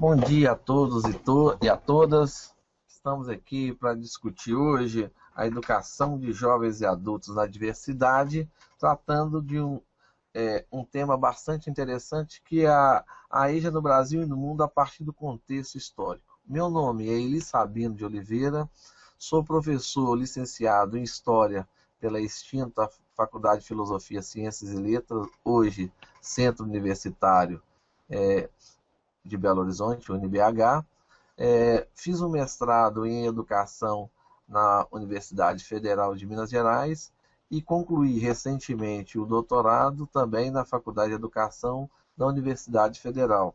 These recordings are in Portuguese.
Bom dia a todos e a todas. Estamos aqui para discutir hoje a educação de jovens e adultos na diversidade, tratando de um tema bastante interessante que é a EJA no Brasil e no mundo a partir do contexto histórico. Meu nome é Eli Sabino de Oliveira, sou professor licenciado em História pela extinta Faculdade de Filosofia, Ciências e Letras, hoje Centro Universitário de Belo Horizonte, UniBH. Fiz um mestrado em Educação na Universidade Federal de Minas Gerais e concluí recentemente o doutorado também na Faculdade de Educação da Universidade Federal.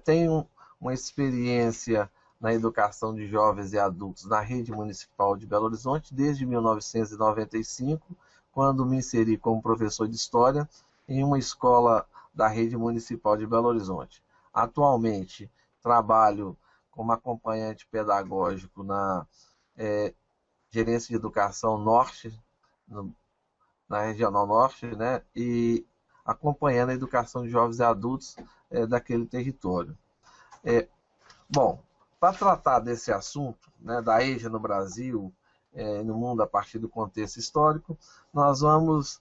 Tenho uma experiência na educação de jovens e adultos na rede municipal de Belo Horizonte desde 1995, quando me inseri como professor de História em uma escola da rede municipal de Belo Horizonte. Atualmente, trabalho como acompanhante pedagógico na Gerência de Educação Norte, na Regional Norte, né, e acompanhando a educação de jovens e adultos daquele território. Bom, para tratar desse assunto, né, da EJA no Brasil e no mundo a partir do contexto histórico, nós vamos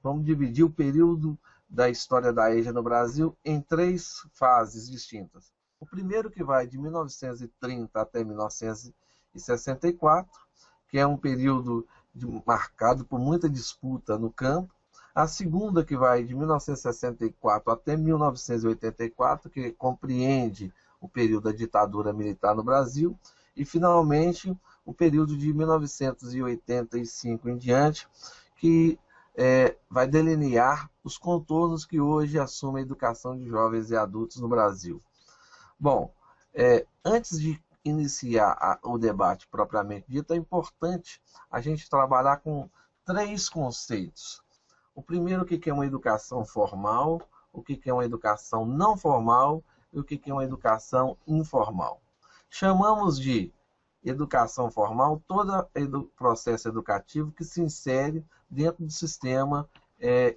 vamos dividir o período da história da EJA no Brasil em três fases distintas. O primeiro que vai de 1930 até 1964, que é um período marcado por muita disputa no campo. A segunda que vai de 1964 até 1984, que compreende o período da ditadura militar no Brasil. E, finalmente, o período de 1985 em diante, que vai delinear os contornos que hoje assumem a educação de jovens e adultos no Brasil. Bom, antes de iniciar o debate propriamente dito, é importante a gente trabalhar com três conceitos. O primeiro, o que é uma educação formal, o que é uma educação não formal e o que é uma educação informal. Chamamos de educação formal todo o processo educativo que se insere dentro do sistema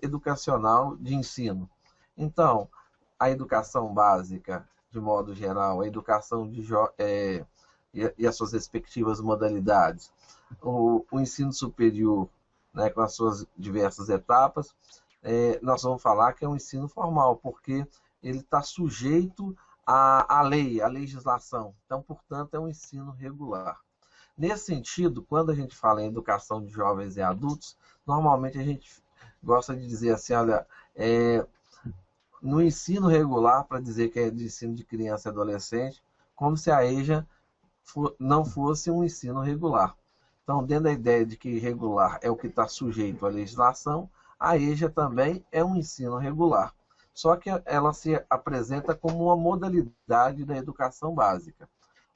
educacional de ensino. Então, a educação básica, de modo geral, a educação e as suas respectivas modalidades, o ensino superior, né, com as suas diversas etapas, nós vamos falar que é um ensino formal, porque ele está sujeito à lei, à legislação. Então, portanto, é um ensino regular. Nesse sentido, quando a gente fala em educação de jovens e adultos, normalmente a gente gosta de dizer assim, olha, no ensino regular, para dizer que é de ensino de criança e adolescente, como se a EJA não fosse um ensino regular. Então, dentro da ideia de que regular é o que está sujeito à legislação, a EJA também é um ensino regular. Só que ela se apresenta como uma modalidade da educação básica.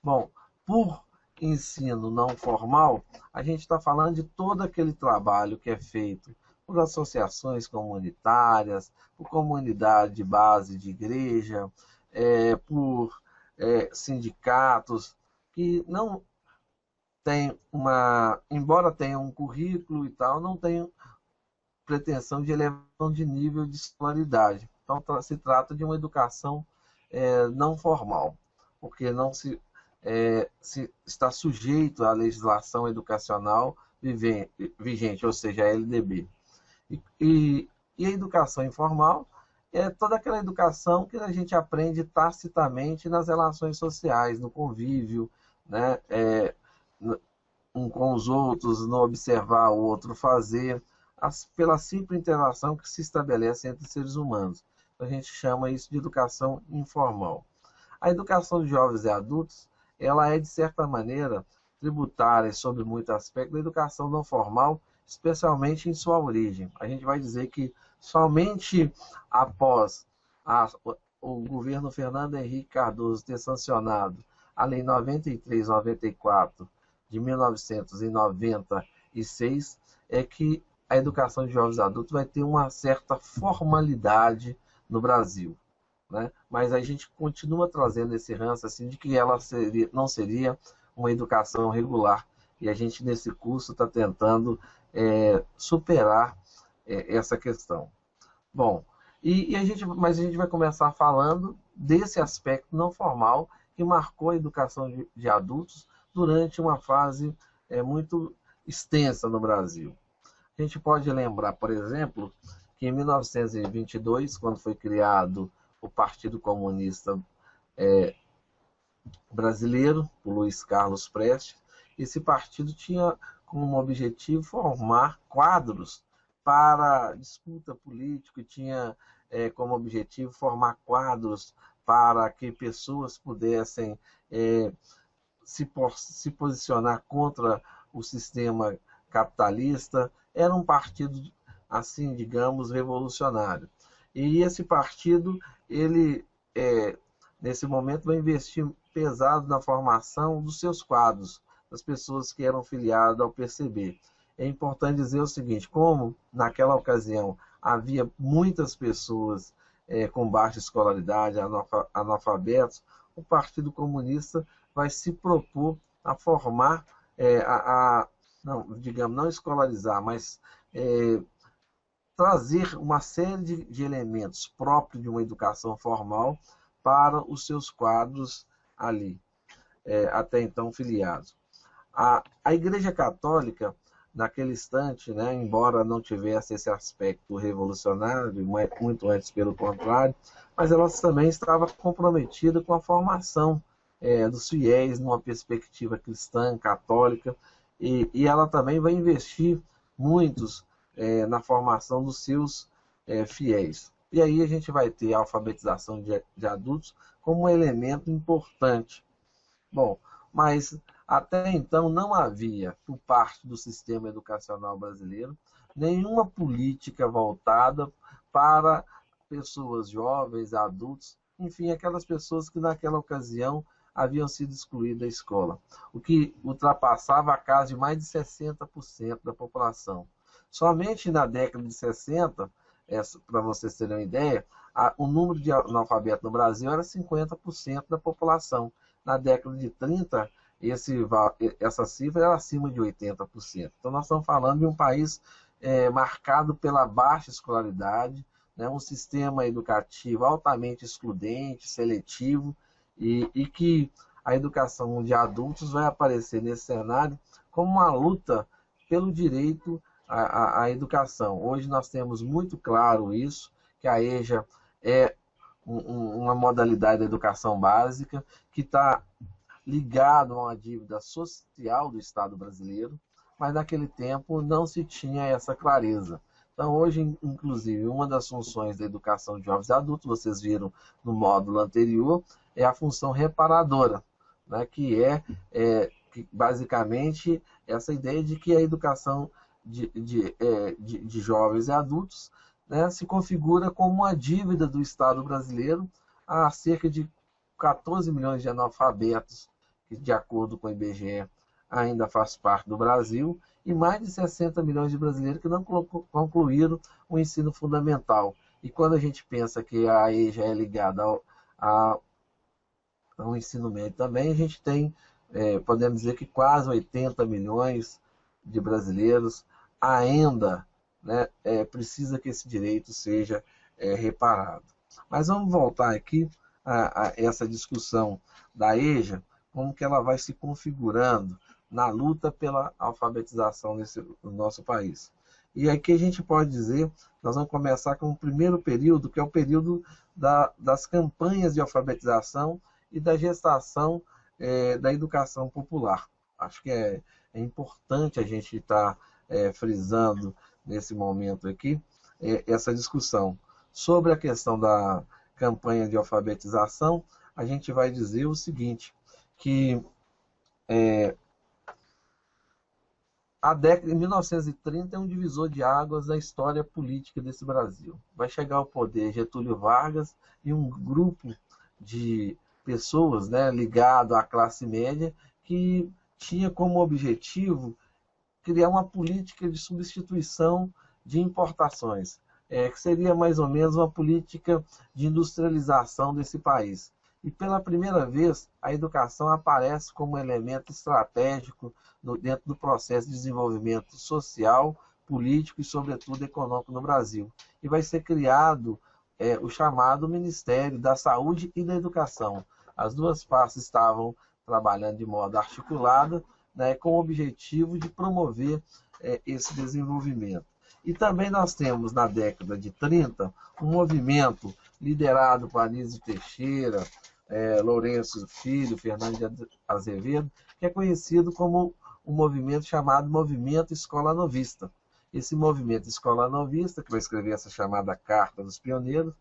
Bom, por ensino não formal, a gente está falando de todo aquele trabalho que é feito por associações comunitárias, por comunidade de base de igreja, por sindicatos, que não tem embora tenham um currículo e tal, não tem pretensão de elevação de nível de escolaridade. Então, se trata de uma educação não formal, porque não se está sujeito à legislação educacional vigente, ou seja, a LDB. E a educação informal é toda aquela educação que a gente aprende tacitamente nas relações sociais, no convívio, né? Um com os outros, no observar o outro fazer, pela simples interação que se estabelece entre seres humanos. A gente chama isso de educação informal. A educação de jovens e adultos, ela é, de certa maneira, tributária sobre muitos aspectos da educação não formal, especialmente em sua origem. A gente vai dizer que somente após o governo Fernando Henrique Cardoso ter sancionado a Lei 93/94 de 1996, é que a educação de jovens e adultos vai ter uma certa formalidade no Brasil, né? Mas a gente continua trazendo esse ranço assim, de que ela não seria uma educação regular. E a gente, nesse curso, está tentando superar essa questão. Bom, mas a gente vai começar falando desse aspecto não formal que marcou a educação de adultos durante uma fase muito extensa no Brasil. A gente pode lembrar, por exemplo, que em 1922, quando foi criado o Partido Comunista Brasileiro, por Luiz Carlos Prestes, esse partido tinha como objetivo formar quadros para disputa política, tinha como objetivo formar quadros para que pessoas pudessem se posicionar contra o sistema capitalista. Era um partido, assim, digamos, revolucionário. E esse partido, ele, nesse momento, vai investir pesado na formação dos seus quadros, das pessoas que eram filiadas ao PCB. É importante dizer o seguinte, como naquela ocasião havia muitas pessoas com baixa escolaridade, analfabetos, o Partido Comunista vai se propor a formar, não, digamos, não escolarizar, mas trazer uma série de elementos próprios de uma educação formal para os seus quadros ali, até então filiados. A Igreja Católica, naquele instante, né, embora não tivesse esse aspecto revolucionário, muito antes pelo contrário, mas ela também estava comprometida com a formação dos fiéis numa perspectiva cristã, católica, e ela também vai investir muitos na formação dos seus fiéis. E aí a gente vai ter a alfabetização de adultos como um elemento importante. Bom, mas até então não havia, por parte do sistema educacional brasileiro, nenhuma política voltada para pessoas jovens, adultos, enfim, aquelas pessoas que naquela ocasião haviam sido excluídas da escola, o que ultrapassava a casa de mais de 60% da população. Somente na década de 60, para vocês terem uma ideia, o número de analfabetos no Brasil era 50% da população. Na década de 30, essa cifra era acima de 80%. Então nós estamos falando de um país marcado pela baixa escolaridade, né, um sistema educativo altamente excludente, seletivo, e que a educação de adultos vai aparecer nesse cenário como uma luta pelo direito à educação. Hoje nós temos muito claro isso, que a EJA é uma modalidade da educação básica que está ligado a uma dívida social do Estado brasileiro, mas naquele tempo não se tinha essa clareza. Então, hoje, inclusive, uma das funções da educação de jovens e adultos, vocês viram no módulo anterior, é a função reparadora, né, que basicamente essa ideia de que a educação de jovens e adultos, né, se configura como uma dívida do Estado brasileiro a cerca de 14 milhões de analfabetos, que, de acordo com o IBGE, ainda faz parte do Brasil, e mais de 60 milhões de brasileiros que não concluíram o ensino fundamental. E quando a gente pensa que a EJA é ligada ao ensino médio também, a gente tem, podemos dizer que quase 80 milhões de brasileiros ainda, né, precisa que esse direito seja reparado. Mas vamos voltar aqui a essa discussão da EJA, como que ela vai se configurando na luta pela alfabetização no nosso país. E aqui a gente pode dizer, nós vamos começar com o primeiro período, que é o período das campanhas de alfabetização e da gestação da educação popular. Acho que é importante a gente estar frisando nesse momento aqui essa discussão. Sobre a questão da campanha de alfabetização, a gente vai dizer o seguinte, que a década de 1930 é um divisor de águas na história política desse Brasil. Vai chegar ao poder Getúlio Vargas e um grupo de pessoas, né, ligado à classe média que tinha como objetivo criar uma política de substituição de importações, que seria mais ou menos uma política de industrialização desse país. E pela primeira vez, a educação aparece como elemento estratégico dentro do processo de desenvolvimento social, político e, sobretudo, econômico no Brasil. E vai ser criado o chamado Ministério da Saúde e da Educação. As duas partes estavam trabalhando de modo articulado, né, com o objetivo de promover esse desenvolvimento. E também nós temos, na década de 30, um movimento liderado por Anísio Teixeira, Lourenço Filho, Fernando de Azevedo, que é conhecido como um movimento chamado Movimento Escola Novista. Esse movimento Escola Novista, que vai escrever essa chamada Carta dos Pioneiros,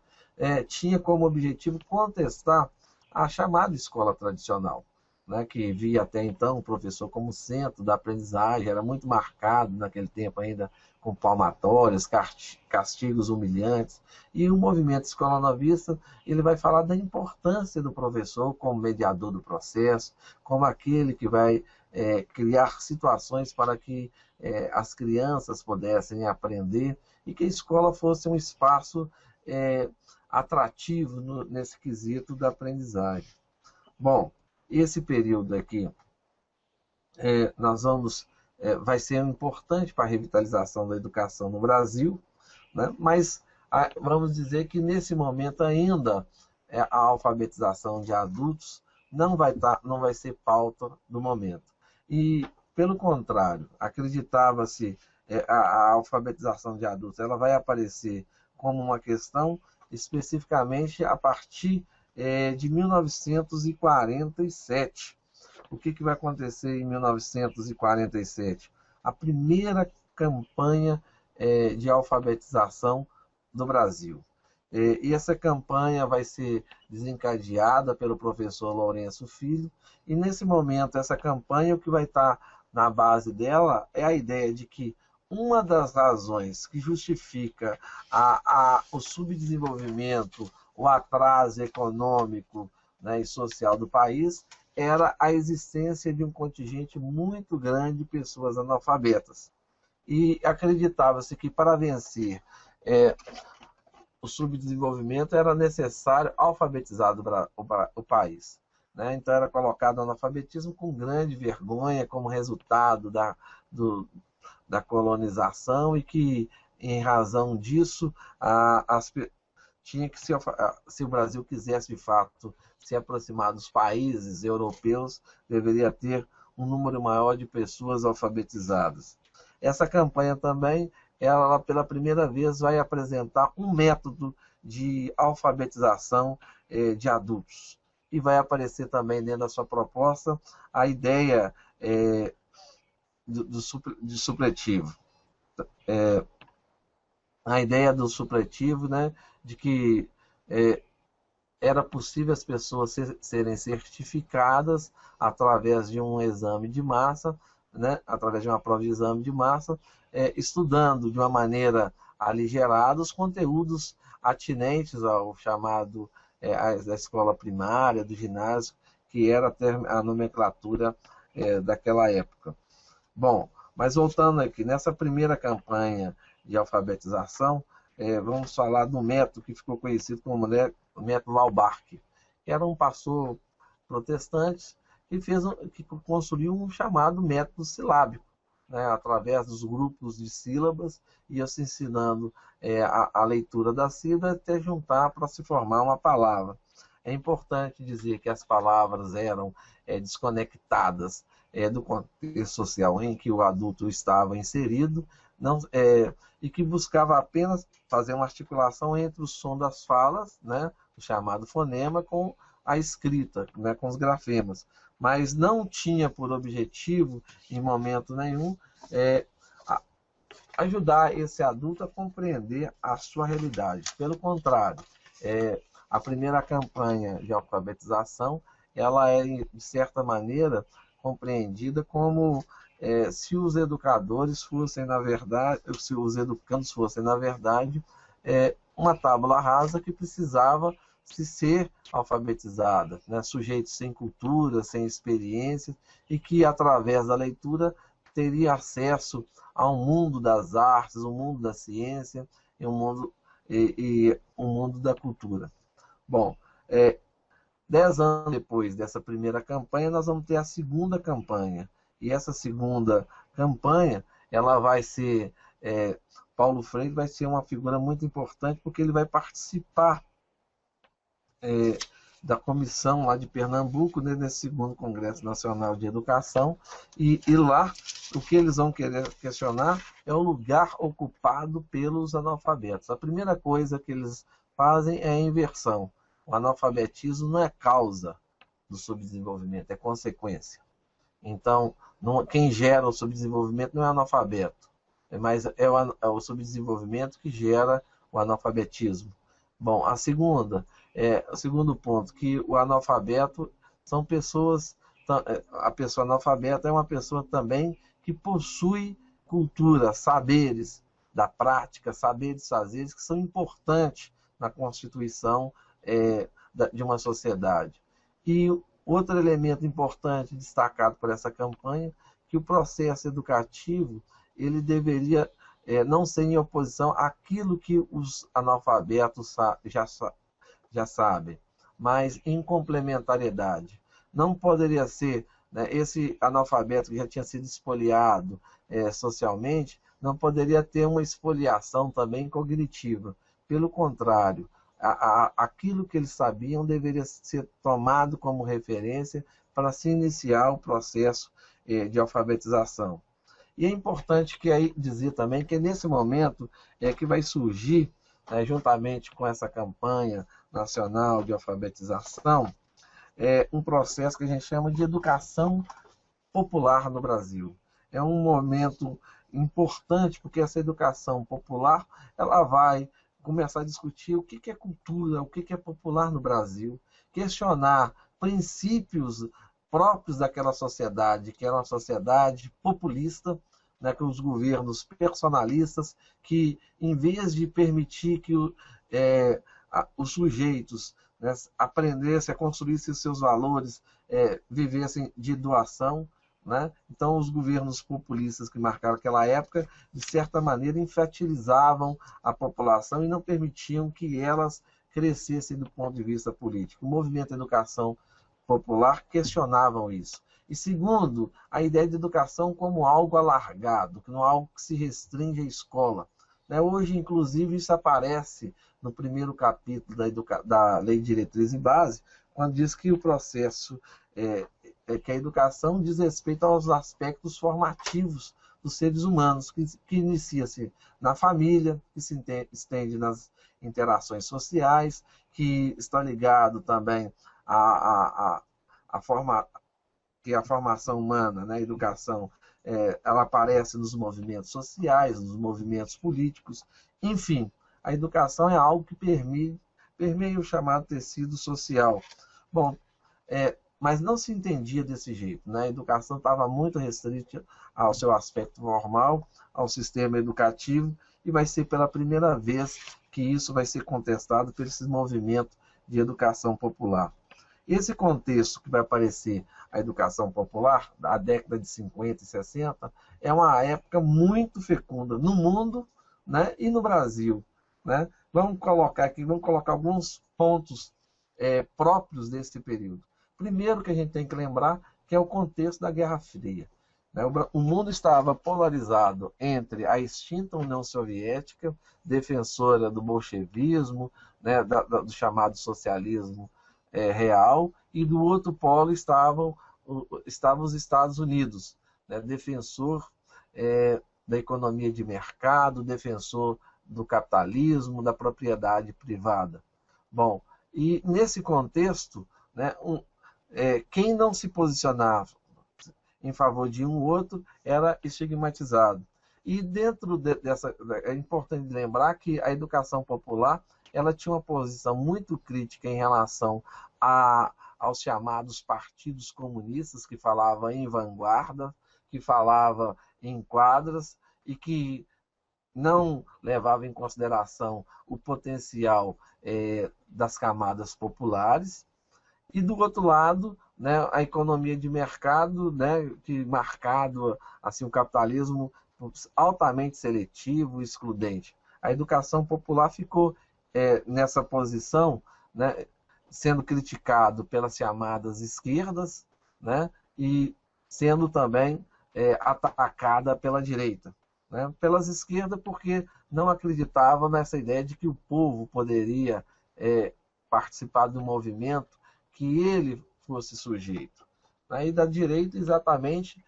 tinha como objetivo contestar a chamada escola tradicional, né, que via até então o professor como centro da aprendizagem, era muito marcado naquele tempo ainda com palmatórios, castigos humilhantes. E o movimento Escola Novista, ele vai falar da importância do professor como mediador do processo, como aquele que vai criar situações para que as crianças pudessem aprender e que a escola fosse um espaço atrativo nesse quesito da aprendizagem. Bom, esse período aqui vai ser importante para a revitalização da educação no Brasil, né? Mas vamos dizer que nesse momento ainda a alfabetização de adultos não vai ser pauta do momento. E, pelo contrário, acreditava-se a alfabetização de adultos ela vai aparecer como uma questão especificamente a partir de 1947. O que vai acontecer em 1947? A primeira campanha de alfabetização do Brasil. E essa campanha vai ser desencadeada pelo professor Lourenço Filho, e nesse momento, essa campanha, o que vai estar na base dela é a ideia de que uma das razões que justifica o subdesenvolvimento, o atraso econômico, né, e social do país, era a existência de um contingente muito grande de pessoas analfabetas. E acreditava-se que para vencer o subdesenvolvimento era necessário alfabetizar o país, né? Então era colocado o analfabetismo com grande vergonha como resultado da colonização, e que, em razão disso, tinha que se o Brasil quisesse de fato se aproximar dos países europeus, deveria ter um número maior de pessoas alfabetizadas. Essa campanha também, ela pela primeira vez vai apresentar um método de alfabetização de adultos. E vai aparecer também dentro da sua proposta a ideia de supletivo. A ideia do supletivo, né, de que era possível as pessoas serem certificadas através de um exame de massa, né, através de uma prova de exame de massa, estudando de uma maneira aligerada os conteúdos atinentes ao chamado da escola primária, do ginásio, que era a nomenclatura daquela época. Bom, mas voltando aqui, nessa primeira campanha de alfabetização, vamos falar do método que ficou conhecido como o método Laubach, que era um pastor protestante que construiu um chamado método silábico, né, através dos grupos de sílabas, ia se ensinando a leitura da sílaba até juntar para se formar uma palavra. É importante dizer que as palavras eram desconectadas do contexto social em que o adulto estava inserido, e que buscava apenas fazer uma articulação entre o som das falas, né, o chamado fonema, com a escrita, né, com os grafemas. Mas não tinha por objetivo, em momento nenhum, ajudar esse adulto a compreender a sua realidade. Pelo contrário, a primeira campanha de alfabetização, ela é, de certa maneira, compreendida como se os educadores fossem, na verdade, se os educandos fossem, na verdade, uma tábula rasa que precisava ser alfabetizada, né? Sujeitos sem cultura, sem experiência, e que, através da leitura, teria acesso ao mundo das artes, ao mundo da ciência e o mundo da cultura. Bom, 10 anos depois dessa primeira campanha, nós vamos ter a segunda campanha. E essa segunda campanha, ela vai ser Paulo Freire vai ser uma figura muito importante, porque ele vai participar da comissão lá de Pernambuco, né, nesse segundo Congresso Nacional de Educação, e lá o que eles vão querer questionar é o lugar ocupado pelos analfabetos. A primeira coisa que eles fazem é a inversão. O analfabetismo não é causa do subdesenvolvimento, é consequência. Então, quem gera o subdesenvolvimento não é o analfabeto, mas é o subdesenvolvimento que gera o analfabetismo. Bom, o segundo ponto, que o analfabeto são pessoas, a pessoa analfabeta é uma pessoa também que possui cultura, saberes da prática, saberes fazeres que são importantes na constituição de uma sociedade. E outro elemento importante destacado por essa campanha, que o processo educativo ele deveria não ser em oposição àquilo que os analfabetos já sabem, mas em complementariedade. Não poderia ser, né, esse analfabeto que já tinha sido espoliado socialmente, não poderia ter uma espoliação também cognitiva. Pelo contrário, aquilo que eles sabiam deveria ser tomado como referência para se iniciar o processo de alfabetização. E é importante dizer também que é nesse momento que vai surgir, juntamente com essa campanha nacional de alfabetização, um processo que a gente chama de educação popular no Brasil. É um momento importante, porque essa educação popular ela vai começar a discutir o que é cultura, o que é popular no Brasil, questionar princípios próprios daquela sociedade, que era uma sociedade populista, né, com os governos personalistas, que em vez de permitir que os sujeitos, né, aprendessem a construir seus valores, vivessem de doação, né? Então, os governos populistas que marcaram aquela época, de certa maneira, infantilizavam a população e não permitiam que elas crescessem do ponto de vista político. O movimento de educação popular questionavam isso. E segundo, a ideia de educação como algo alargado, não algo que se restringe à escola. Hoje, inclusive, isso aparece no primeiro capítulo da Lei de Diretriz e Base, quando diz que o processo que a educação diz respeito aos aspectos formativos dos seres humanos, que inicia-se na família, que se estende nas interações sociais, que está ligado também à formação humana, né? A educação ela aparece nos movimentos sociais, nos movimentos políticos, enfim, a educação é algo que permeia o chamado tecido social. Bom, mas não se entendia desse jeito, né? A educação estava muito restrita ao seu aspecto formal, ao sistema educativo, e vai ser pela primeira vez que isso vai ser contestado por esse movimento de educação popular. Esse contexto que vai aparecer a educação popular, da década de 50 e 60, é uma época muito fecunda no mundo, né, e no Brasil. Né? Vamos colocar alguns pontos próprios desse período. Primeiro que a gente tem que lembrar que é o contexto da Guerra Fria. Né? O mundo estava polarizado entre a extinta União Soviética, defensora do bolchevismo, né, do chamado socialismo real, e do outro polo estavam os Estados Unidos, né, defensor da economia de mercado, defensor do capitalismo, da propriedade privada. Bom, e nesse contexto, né, quem não se posicionava em favor de um ou outro era estigmatizado. E dentro dessa, é importante lembrar que a educação popular ela tinha uma posição muito crítica em relação aos chamados partidos comunistas, que falavam em vanguarda, que falavam em quadras e que não levava em consideração o potencial das camadas populares. E do outro lado, né, a economia de mercado, né, que marcado assim, o capitalismo altamente seletivo e excludente. A educação popular ficou nessa posição, né, sendo criticado pelas chamadas esquerdas, né, e sendo também atacada pela direita. Né? Pelas esquerdas, porque não acreditavam nessa ideia de que o povo poderia participar do movimento, que ele fosse sujeito. E da direita, exatamente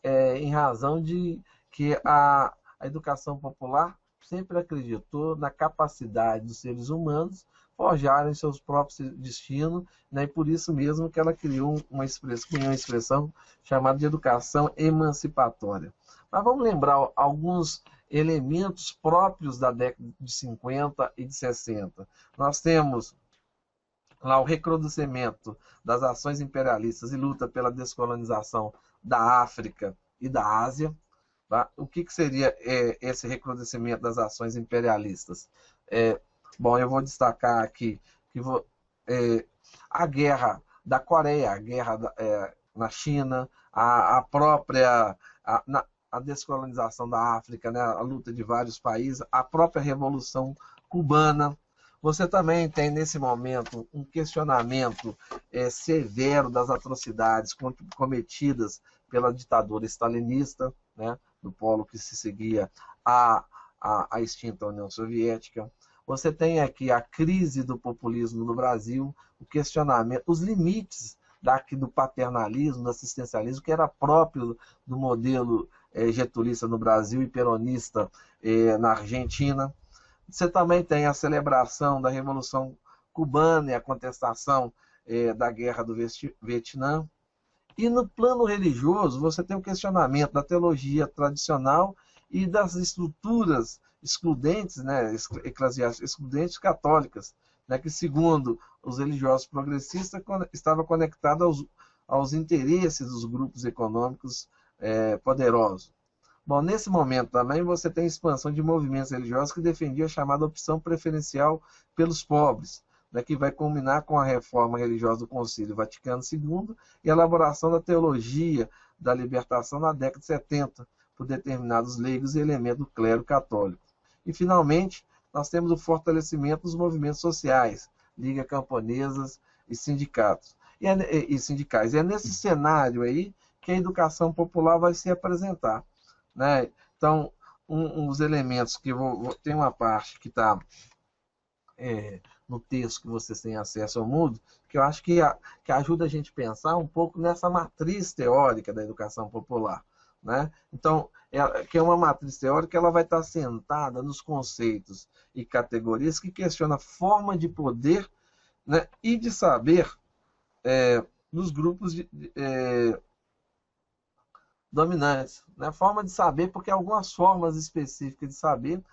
em razão de que a educação popular sempre acreditou na capacidade dos seres humanos forjarem seus próprios destinos, né? E por isso mesmo que ela criou uma expressão chamada de educação emancipatória. Mas vamos lembrar alguns elementos próprios da década de 50 e de 60. Nós temos lá o recrudescimento das ações imperialistas e luta pela descolonização da África e da Ásia. Tá? O que seria esse recrudescimento das ações imperialistas? Bom, eu vou destacar aqui que a guerra da Coreia, a guerra na China, a própria a descolonização da África, né, a luta de vários países, a própria Revolução Cubana. Você também tem, nesse momento, um questionamento severo das atrocidades cometidas pela ditadura stalinista, né, do polo que se seguia à extinta União Soviética. Você tem aqui a crise do populismo no Brasil, o questionamento, os limites do paternalismo, do assistencialismo, que era próprio do modelo getulista no Brasil e peronista na Argentina. Você também tem a celebração da Revolução Cubana e a contestação da Guerra do Vietnã. E no plano religioso, você tem o questionamento da teologia tradicional e das estruturas excludentes, né, eclesiásticas excludentes católicas, né, que, segundo os religiosos progressistas, estava conectada aos interesses dos grupos econômicos poderosos. Bom, nesse momento também você tem a expansão de movimentos religiosos que defendiam a chamada opção preferencial pelos pobres, né, que vai culminar com a reforma religiosa do Concílio Vaticano II e a elaboração da teologia da libertação na década de 70, por determinados leigos e elementos do clero católico. E, finalmente, nós temos o fortalecimento dos movimentos sociais, ligas camponesas e sindicatos. E sindicais. E é nesse cenário aí que a educação popular vai se apresentar. Né? Então, uns elementos que tem uma parte que está no texto que vocês têm acesso ao Moodle, que eu acho que ajuda a gente a pensar um pouco nessa matriz teórica da educação popular. Né? Então, que é uma matriz teórica, ela vai estar sentada nos conceitos e categorias que questionam a forma de poder, né, e de saber dos grupos dominantes. Né? A forma de saber, porque algumas formas específicas de saber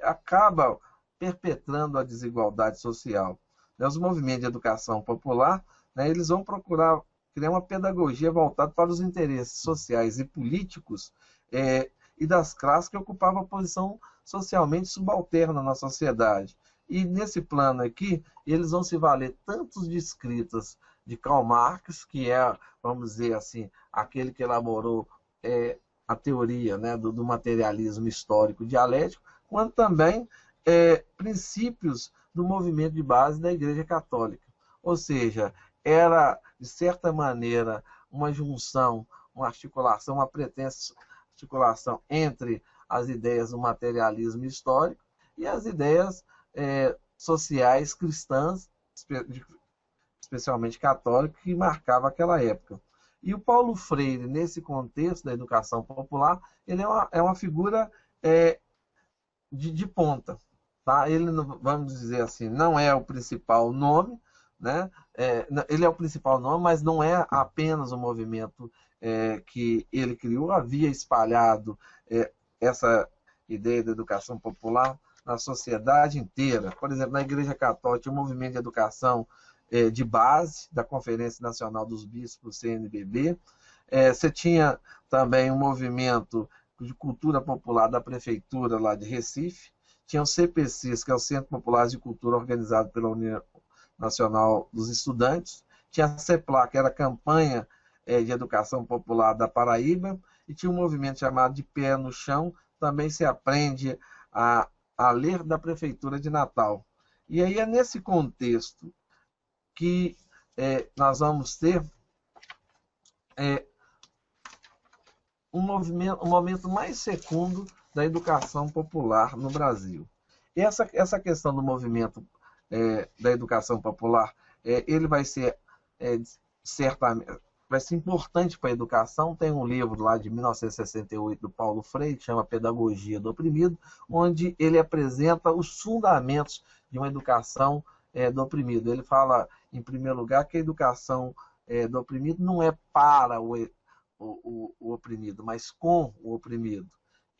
acabam perpetrando a desigualdade social. Né? Os movimentos de educação popular, né, eles vão procurar criar uma pedagogia voltada para os interesses sociais e políticos e das classes que ocupavam a posição socialmente subalterna na sociedade. E nesse plano aqui, eles vão se valer tanto de escritas de Karl Marx, que vamos dizer assim, aquele que elaborou a teoria, né, do materialismo histórico dialético, quanto também princípios do movimento de base da Igreja Católica. Ou seja, era, de certa maneira, uma junção, uma articulação, uma pretensa articulação entre as ideias do materialismo histórico e as ideias sociais cristãs, especialmente católicas, que marcavam aquela época. E o Paulo Freire, nesse contexto da educação popular, ele é uma figura de ponta. Tá? Ele, vamos dizer assim, não é o principal nome, né? Ele é o principal nome, mas não é apenas o movimento que ele criou, havia espalhado essa ideia da educação popular na sociedade inteira. Por exemplo, na Igreja Católica, o movimento de educação de base da Conferência Nacional dos Bispos, CNBB. Você tinha também um movimento de cultura popular da Prefeitura lá de Recife. Tinha o CPCs, que é o Centro Popular de Cultura, organizado pela União Nacional dos Estudantes. Tinha a CEPLA, que era a Campanha de Educação Popular da Paraíba. E tinha um movimento chamado de Pé no Chão, também se aprende a ler, da Prefeitura de Natal. E aí é nesse contexto que nós vamos ter um momento mais fecundo da educação popular no Brasil. E essa questão do movimento da educação popular, ele vai ser, certamente, vai ser importante para a educação. Tem um livro lá de 1968 do Paulo Freire, que chama Pedagogia do Oprimido, onde ele apresenta os fundamentos de uma educação do oprimido. Ele fala, em primeiro lugar, que a educação do oprimido não é para o oprimido, mas com o oprimido.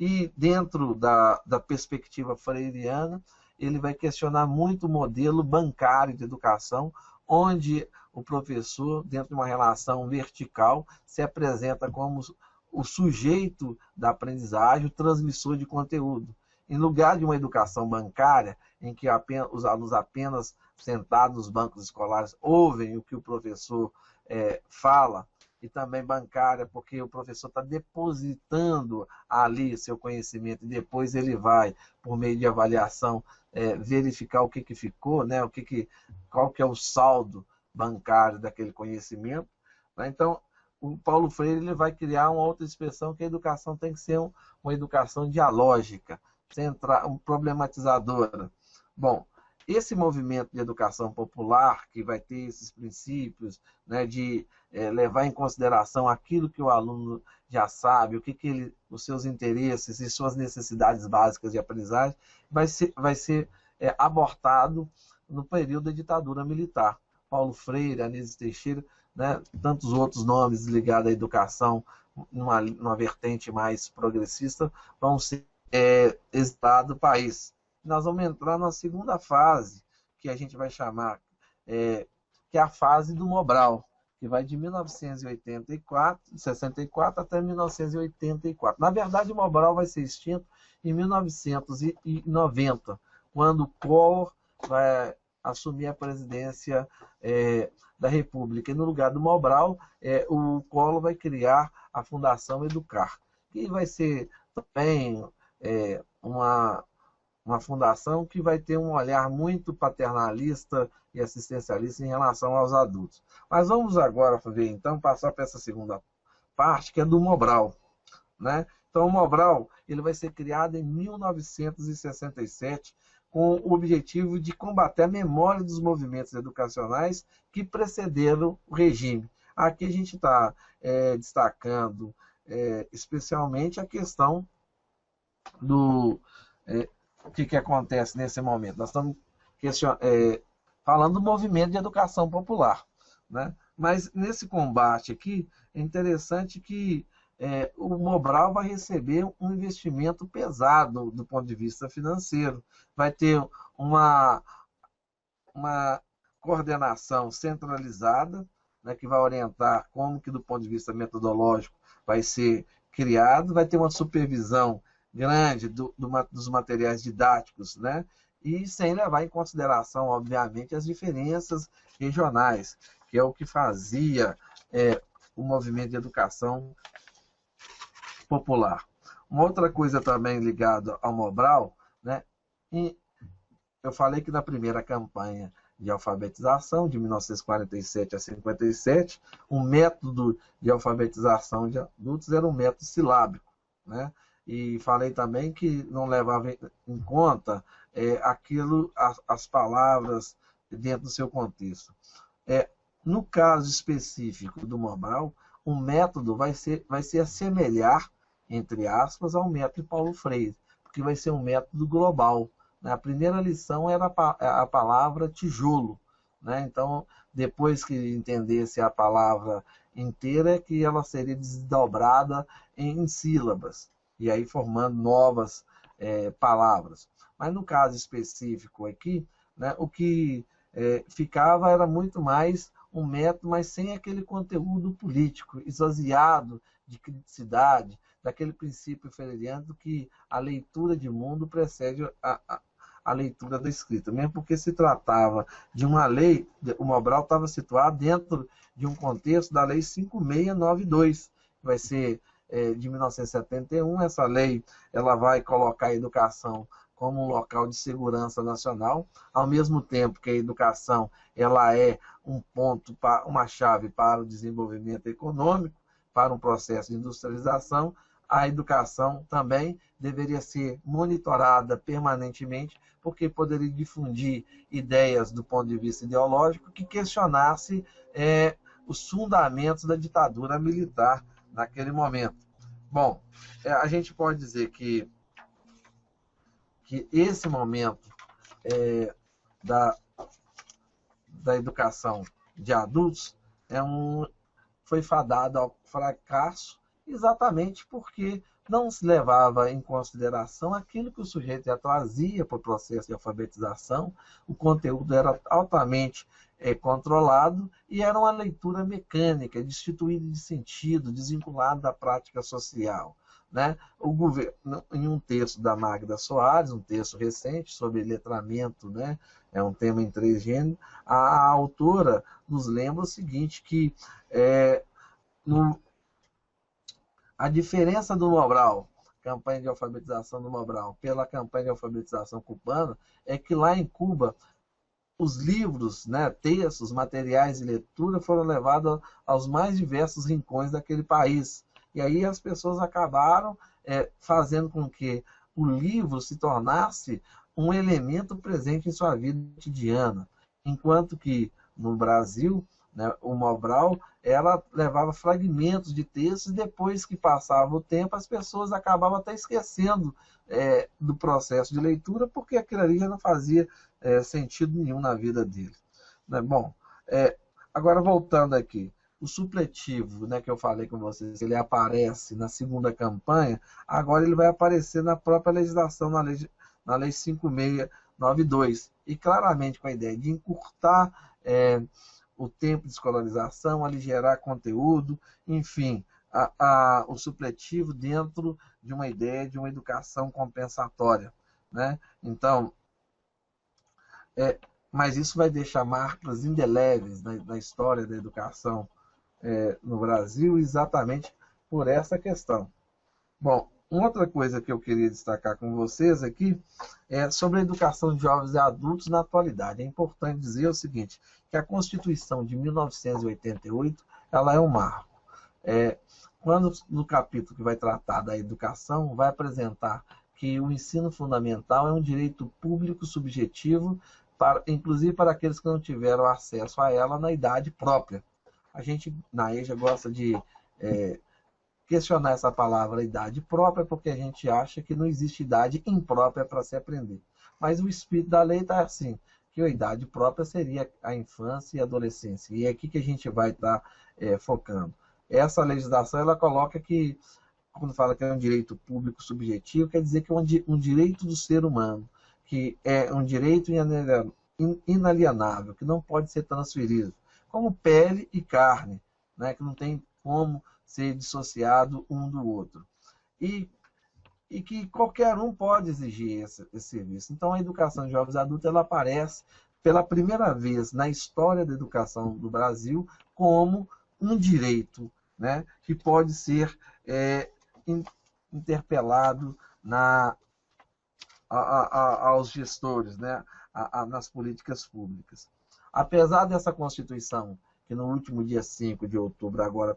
E dentro da perspectiva freiriana, ele vai questionar muito o modelo bancário de educação, onde o professor, dentro de uma relação vertical, se apresenta como o sujeito da aprendizagem, o transmissor de conteúdo. Em lugar de uma educação bancária, em que os alunos apenas sentados nos bancos escolares ouvem o que o professor fala, e também bancária, porque o professor está depositando ali seu conhecimento e depois ele vai, por meio de avaliação, verificar o que ficou, né? Qual que é o saldo bancário daquele conhecimento. Né? Então, o Paulo Freire ele vai criar uma outra expressão, que a educação tem que ser uma educação dialógica, problematizadora. Bom, esse movimento de educação popular, que vai ter esses princípios, né, de levar em consideração aquilo que o aluno já sabe, os seus interesses e suas necessidades básicas de aprendizagem, vai ser abortado no período da ditadura militar. Paulo Freire, Anísio Teixeira, né, tantos outros nomes ligados à educação, numa vertente mais progressista, vão ser exitados do país. Nós vamos entrar na segunda fase, que a gente vai chamar, que é a fase do Mobral, que vai de 1964 até 1984. Na verdade, o Mobral vai ser extinto em 1990, quando o Collor vai assumir a presidência da República. E no lugar do Mobral, o Collor vai criar a Fundação Educar, que vai ser também uma fundação que vai ter um olhar muito paternalista e assistencialista em relação aos adultos. Mas vamos agora ver, então, passar para essa segunda parte, que é do Mobral. Né? Então, o Mobral ele vai ser criado em 1967 com o objetivo de combater a memória dos movimentos educacionais que precederam o regime. Aqui a gente está destacando especialmente a questão do... o que acontece nesse momento? Nós estamos falando do movimento de educação popular. Né? Mas nesse combate aqui, é interessante que o Mobral vai receber um investimento pesado do ponto de vista financeiro. Vai ter uma coordenação centralizada, né, que vai orientar como que, do ponto de vista metodológico, vai ser criado, vai ter uma supervisão grande dos materiais didáticos, né? E sem levar em consideração, obviamente, as diferenças regionais, que é o que fazia o movimento de educação popular. Uma outra coisa também ligada ao Mobral, né? Eu falei que na primeira campanha de alfabetização, de 1947 a 57, o método de alfabetização de adultos era um método silábico, né? E falei também que não levava em conta as palavras dentro do seu contexto. No caso específico do Mobral, o método vai se assemelhar, entre aspas, ao método de Paulo Freire, porque vai ser um método global. Né? A primeira lição era a palavra tijolo. Né? Então, depois que entendesse a palavra inteira, que ela seria desdobrada em sílabas, e aí formando novas palavras. Mas no caso específico aqui, né, o que ficava era muito mais um método, mas sem aquele conteúdo político, esvaziado de criticidade, daquele princípio freiriano que a leitura de mundo precede a leitura da escrita. Mesmo porque se tratava de uma lei, o Mobral estava situado dentro de um contexto da Lei 5692, que vai ser de 1971, essa lei ela vai colocar a educação como um local de segurança nacional, ao mesmo tempo que a educação ela é um ponto, uma chave para o desenvolvimento econômico, para um processo de industrialização. a educação também deveria ser monitorada permanentemente, porque poderia difundir ideias do ponto de vista ideológico que questionasse os fundamentos da ditadura militar naquele momento. Bom, a gente pode dizer que esse momento da educação de adultos foi fadado ao fracasso exatamente porque não se levava em consideração aquilo que o sujeito já trazia para o processo de alfabetização, o conteúdo era altamente controlado e era uma leitura mecânica, destituída de sentido, desvinculada da prática social. Né? O governo, em um texto da Magda Soares, um texto recente sobre letramento, né? É um tema em 3 gêneros, a autora nos lembra o seguinte, que a diferença do Mobral, campanha de alfabetização do Mobral, pela campanha de alfabetização cubana, é que lá em Cuba os livros, né, textos, materiais de leitura foram levados aos mais diversos rincões daquele país. E aí as pessoas acabaram fazendo com que o livro se tornasse um elemento presente em sua vida cotidiana. Enquanto que no Brasil, né, o Mobral, ela levava fragmentos de textos e depois que passava o tempo, as pessoas acabavam até esquecendo do processo de leitura, porque aquilo ali já não fazia sentido nenhum na vida deles. Né? Bom, agora voltando aqui, o supletivo, né, que eu falei com vocês, ele aparece na segunda campanha, agora ele vai aparecer na própria legislação, na lei 5692, e claramente com a ideia de encurtar o tempo de escolarização, aligerar conteúdo, enfim, o supletivo dentro de uma ideia de uma educação compensatória. Né? Então, mas isso vai deixar marcas indeléveis na história da educação no Brasil, exatamente por essa questão. Bom, uma outra coisa que eu queria destacar com vocês aqui é sobre a educação de jovens e adultos na atualidade. É importante dizer o seguinte, que a Constituição de 1988 ela é um marco. Quando no capítulo que vai tratar da educação, vai apresentar que o ensino fundamental é um direito público subjetivo, inclusive para aqueles que não tiveram acesso a ela na idade própria. A gente, na EJA, gosta de questionar essa palavra idade própria, porque a gente acha que não existe idade imprópria para se aprender. Mas o espírito da lei está assim, que a idade própria seria a infância e a adolescência. E é aqui que a gente vai estar focando. Essa legislação, ela coloca que, quando fala que é um direito público subjetivo, quer dizer que é um direito do ser humano, que é um direito inalienável, que não pode ser transferido, como pele e carne, né, que não tem como ser dissociado um do outro. E que qualquer um pode exigir esse serviço. Então, a educação de jovens e adultos ela aparece pela primeira vez na história da educação do Brasil como um direito, né, que pode ser interpelado aos gestores, né, nas políticas públicas. Apesar dessa Constituição, que no último dia 5 de outubro, agora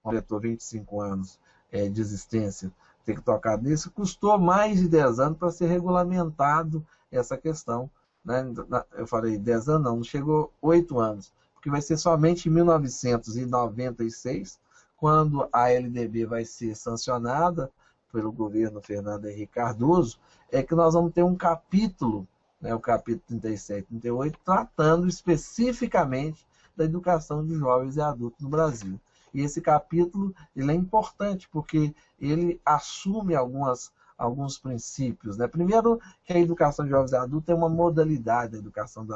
completou 25 anos de existência, ter que tocar nisso, custou mais de 10 anos para ser regulamentado essa questão. Né? Eu falei 10 anos, não chegou 8 anos, porque vai ser somente em 1996, quando a LDB vai ser sancionada pelo governo Fernando Henrique Cardoso, que nós vamos ter um capítulo, né, o capítulo 37 e 38, tratando especificamente da educação de jovens e adultos no Brasil. E esse capítulo ele é importante, porque ele assume alguns princípios. Né? Primeiro, que a educação de jovens e adultos é uma modalidade da educação,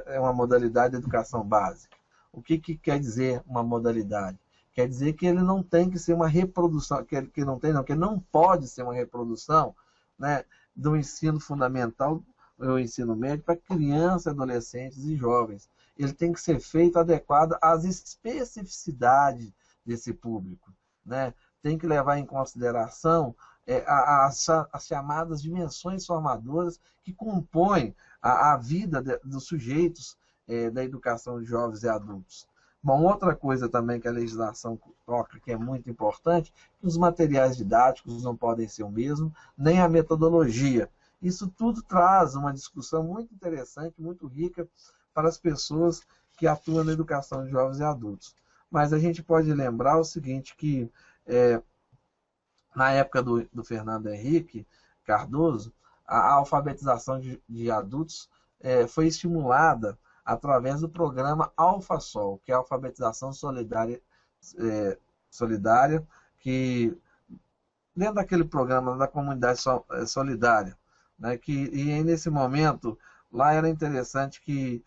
é uma modalidade da educação básica. O que quer dizer uma modalidade? Quer dizer que ele não tem que ser uma reprodução, que ele não pode ser uma reprodução, né, do ensino fundamental ou ensino médio para crianças, adolescentes e jovens. Ele tem que ser feito adequado às especificidades desse público. Né? Tem que levar em consideração as chamadas dimensões formadoras que compõem a vida dos sujeitos da educação de jovens e adultos. Bom, outra coisa também que a legislação toca, que é muito importante, que os materiais didáticos não podem ser o mesmo, nem a metodologia. Isso tudo traz uma discussão muito interessante, muito rica para as pessoas que atuam na educação de jovens e adultos. Mas a gente pode lembrar o seguinte, que na época do Fernando Henrique Cardoso, a alfabetização de adultos foi estimulada através do programa AlfaSol, que é a alfabetização solidária, que dentro daquele programa da comunidade solidária, né, e nesse momento lá era interessante que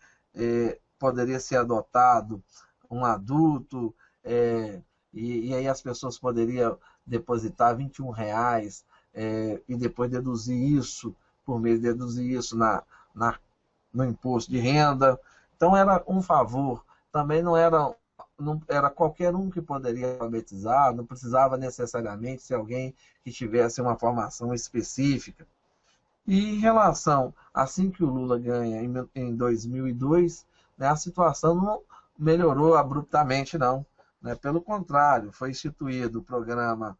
poderia ser adotado um adulto, e aí as pessoas poderiam depositar R$ 21, e depois deduzir isso por mês, deduzir isso no imposto de renda. Então era um favor, também não era qualquer um que poderia alfabetizar, não precisava necessariamente ser alguém que tivesse uma formação específica. E em relação, assim que o Lula ganha em 2002, né, a situação não melhorou abruptamente, não. Né? Pelo contrário, foi instituído o programa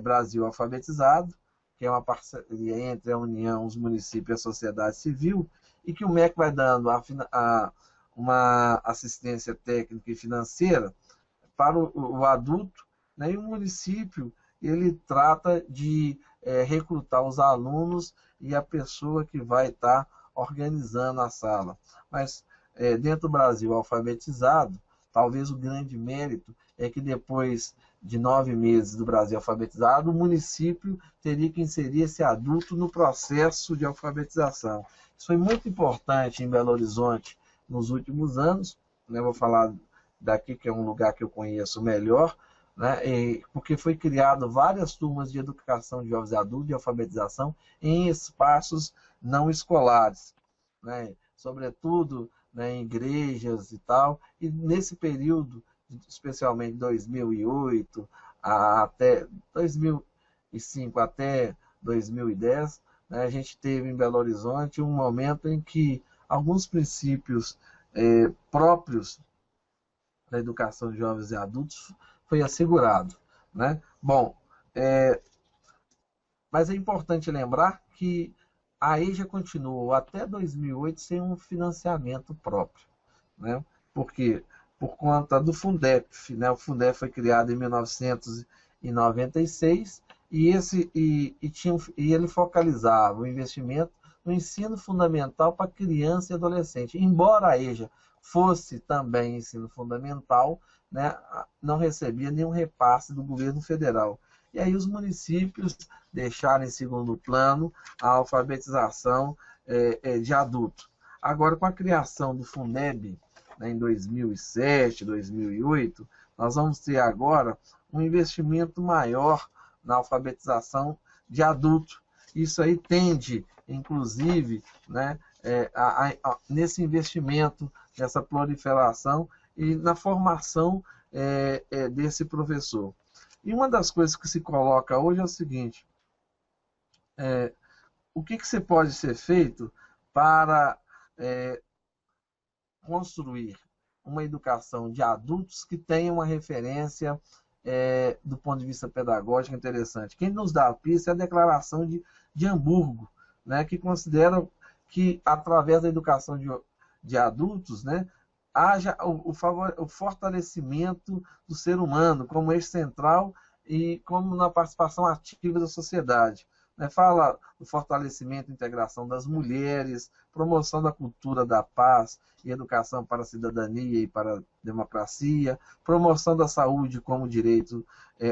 Brasil Alfabetizado, que é uma parceria entre a União, os municípios e a sociedade civil, e que o MEC vai dando uma assistência técnica e financeira para o adulto, né? E o município ele trata de recrutar os alunos e a pessoa que vai estar organizando a sala. Mas dentro do Brasil alfabetizado, talvez o grande mérito é que depois de 9 meses do Brasil alfabetizado, o município teria que inserir esse adulto no processo de alfabetização. Isso foi muito importante em Belo Horizonte nos últimos anos, né? Vou falar daqui, que é um lugar que eu conheço melhor, né? Porque foi criado várias turmas de educação de jovens e adultos, de alfabetização, em espaços não escolares, né? Sobretudo, né, em igrejas e tal, e nesse período, especialmente 2008 até 2005 até 2010, né, a gente teve em Belo Horizonte um momento em que alguns princípios próprios da educação de jovens e adultos foi assegurado, né? Bom, mas é importante lembrar que a EJA continuou até 2008 sem um financiamento próprio, né? Porque por conta do Fundef, né? O Fundef foi criado em 1996 e ele focalizava o investimento no ensino fundamental para criança e adolescente. Embora a EJA fosse também ensino fundamental, né, não recebia nenhum repasse do governo federal. E aí os municípios deixaram em segundo plano a alfabetização de adulto. Agora, com a criação do Fundeb, né, em 2007, 2008, nós vamos ter agora um investimento maior na alfabetização de adulto. Isso aí tende, inclusive, né, nesse investimento, nessa proliferação e na formação desse professor. E uma das coisas que se coloca hoje é o seguinte: o que se pode ser feito para construir uma educação de adultos que tenha uma referência do ponto de vista pedagógico interessante. Quem nos dá a pista é a Declaração de Hamburgo, né, que considera que, através da educação de adultos, né, haja o fortalecimento do ser humano como eixo central e como na participação ativa da sociedade. Né? Fala do fortalecimento e integração das mulheres, promoção da cultura da paz e educação para a cidadania e para a democracia, promoção da saúde como direito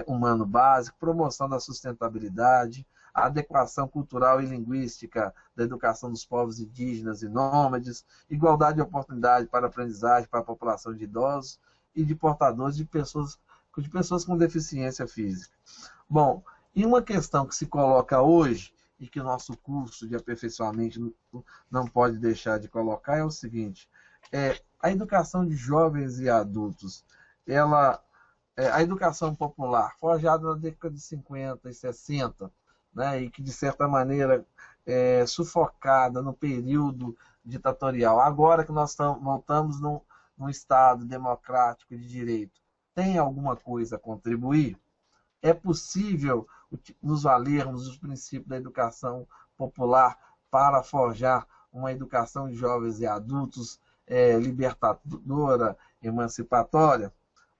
humano básico, promoção da sustentabilidade, a adequação cultural e linguística da educação dos povos indígenas e nômades, igualdade de oportunidade para a aprendizagem para a população de idosos e de portadores de pessoas com deficiência física. Bom, e uma questão que se coloca hoje, e que o nosso curso de aperfeiçoamento não pode deixar de colocar, é o seguinte: a educação de jovens e adultos, a educação popular, forjada na década de 50 e 60, né, e que, de certa maneira, sufocada no período ditatorial. Agora que nós voltamos num Estado democrático de direito, tem alguma coisa a contribuir? É possível nos valermos dos princípios da educação popular para forjar uma educação de jovens e adultos libertadora, emancipatória?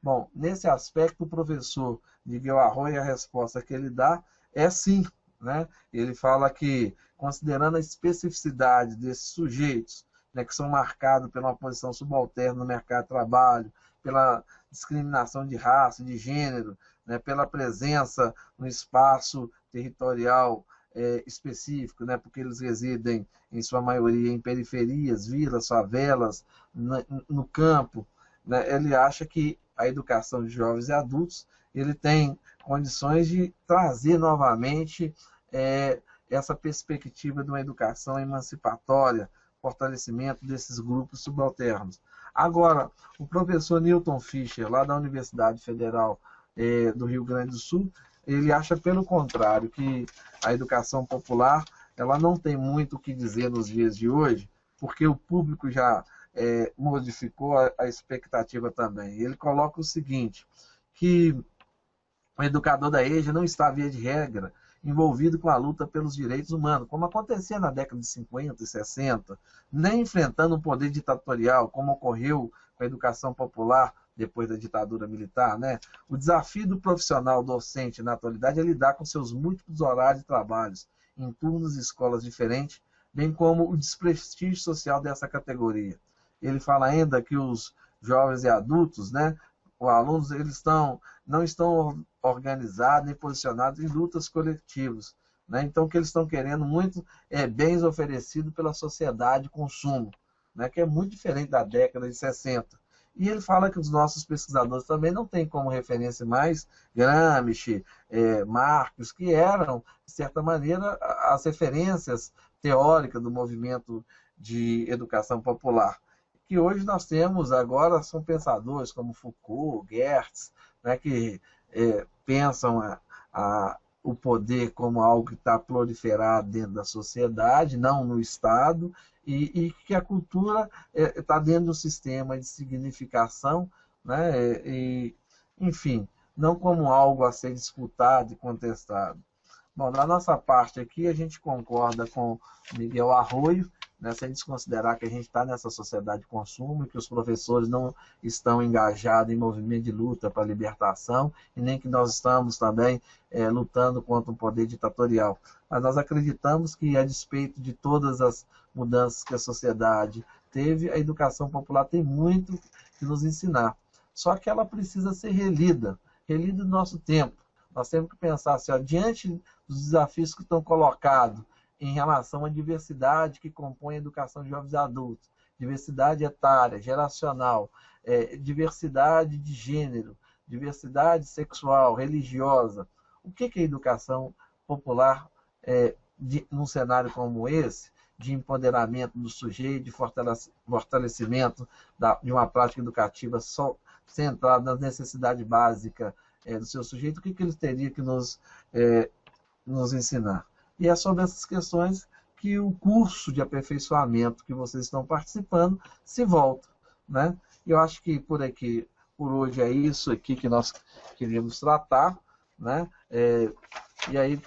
Bom, nesse aspecto, o professor Miguel Arroyo, a resposta que ele dá é sim. Né? Ele fala que, considerando a especificidade desses sujeitos, né, que são marcados pela uma posição subalterna no mercado de trabalho, pela discriminação de raça, de gênero, né, pela presença no espaço territorial específico, né, porque eles residem, em sua maioria, em periferias, vilas, favelas, no campo, né, ele acha que a educação de jovens e adultos ele tem condições de trazer novamente essa perspectiva de uma educação emancipatória, fortalecimento desses grupos subalternos. Agora, o professor Newton Fischer, lá da Universidade Federal do Rio Grande do Sul, ele acha, pelo contrário, que a educação popular ela não tem muito o que dizer nos dias de hoje, porque o público já modificou a expectativa também. Ele coloca o seguinte, que o educador da EJA não está, via de regra, envolvido com a luta pelos direitos humanos, como acontecia na década de 50 e 60, nem enfrentando um poder ditatorial, como ocorreu com a educação popular depois da ditadura militar. Né? O desafio do profissional docente na atualidade é lidar com seus múltiplos horários de trabalhos, em turnos e escolas diferentes, bem como o desprestígio social dessa categoria. Ele fala ainda que os jovens e adultos, né, os alunos, eles não estão organizados nem posicionados em lutas coletivas. Né? Então, o que eles estão querendo muito é bens oferecidos pela sociedade de consumo, né? Que é muito diferente da década de 60. E ele fala que os nossos pesquisadores também não têm como referência mais Gramsci, Marx, que eram, de certa maneira, as referências teóricas do movimento de educação popular. Que hoje nós temos agora, são pensadores como Foucault, Gertz, né, que pensam o poder como algo que está proliferado dentro da sociedade, não no Estado, e que a cultura está dentro do sistema de significação, né, enfim, não como algo a ser disputado e contestado. Bom, da nossa parte aqui, a gente concorda com Miguel Arroyo, né, se a gente considerar que a gente está nessa sociedade de consumo e que os professores não estão engajados em movimento de luta para a libertação e nem que nós estamos também lutando contra o poder ditatorial. Mas nós acreditamos que, a despeito de todas as mudanças que a sociedade teve, a educação popular tem muito que nos ensinar. Só que ela precisa ser relida no nosso tempo. Nós temos que pensar assim, ó, diante dos desafios que estão colocados em relação à diversidade que compõe a educação de jovens e adultos, diversidade etária, geracional, diversidade de gênero, diversidade sexual, religiosa. O que é a educação popular num cenário como esse, de empoderamento do sujeito, de fortalecimento de uma prática educativa só centrada nas necessidades básicas do seu sujeito? O que ele teria que nos ensinar? E é sobre essas questões que o curso de aperfeiçoamento que vocês estão participando se volta. Né? Eu acho que por hoje é isso aqui que nós queríamos tratar. Né? E aí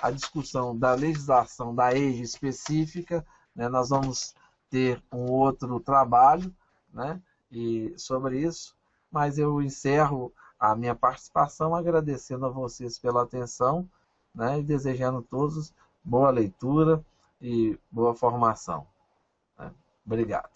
a discussão da legislação da EJA específica, né? Nós vamos ter um outro trabalho, né? Sobre isso, mas eu encerro a minha participação agradecendo a vocês pela atenção, né, e desejando a todos boa leitura e boa formação. Né? Obrigado.